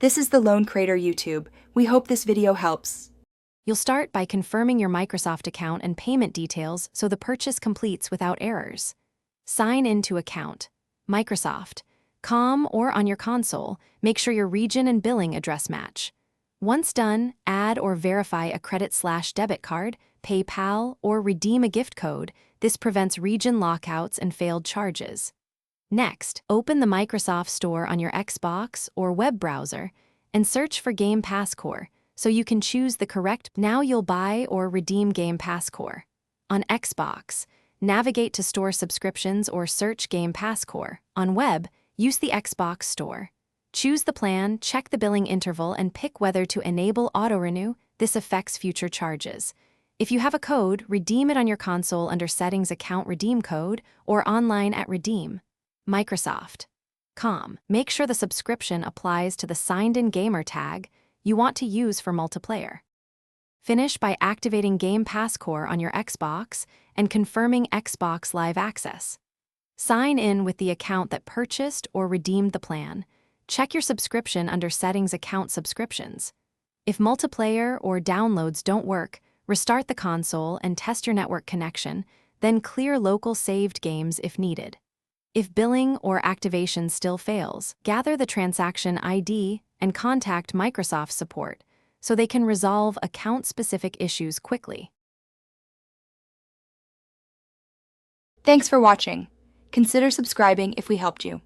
This is the Lone Creator YouTube. We hope this video helps. You'll start by confirming your Microsoft account and payment details so the purchase completes without errors. Sign into account. Microsoft.com or on your console, make sure your region and billing address match. Once done, add or verify a credit/debit card, PayPal, or redeem a gift code. This prevents region lockouts and failed charges. Next, open the Microsoft Store on your Xbox or web browser and search for Game Pass Core so you can choose the correct. Now you'll buy or redeem Game Pass Core. On Xbox, navigate to Store Subscriptions or search Game Pass Core. On web, use the Xbox Store. Choose the plan, check the billing interval, and pick whether to enable auto-renew. This affects future charges. If you have a code, redeem it on your console under Settings Account Redeem Code or online at Redeem. Microsoft.com. Make sure the subscription applies to the signed-in gamer tag you want to use for multiplayer. Finish by activating Game Pass Core on your Xbox and confirming Xbox Live Access. Sign in with the account that purchased or redeemed the plan. Check your subscription under Settings Account Subscriptions. If multiplayer or downloads don't work, restart the console and test your network connection, then clear local saved games if needed. If billing or activation still fails, gather the transaction ID and contact Microsoft support so they can resolve account-specific issues quickly. Thanks for watching. Consider subscribing if we helped you.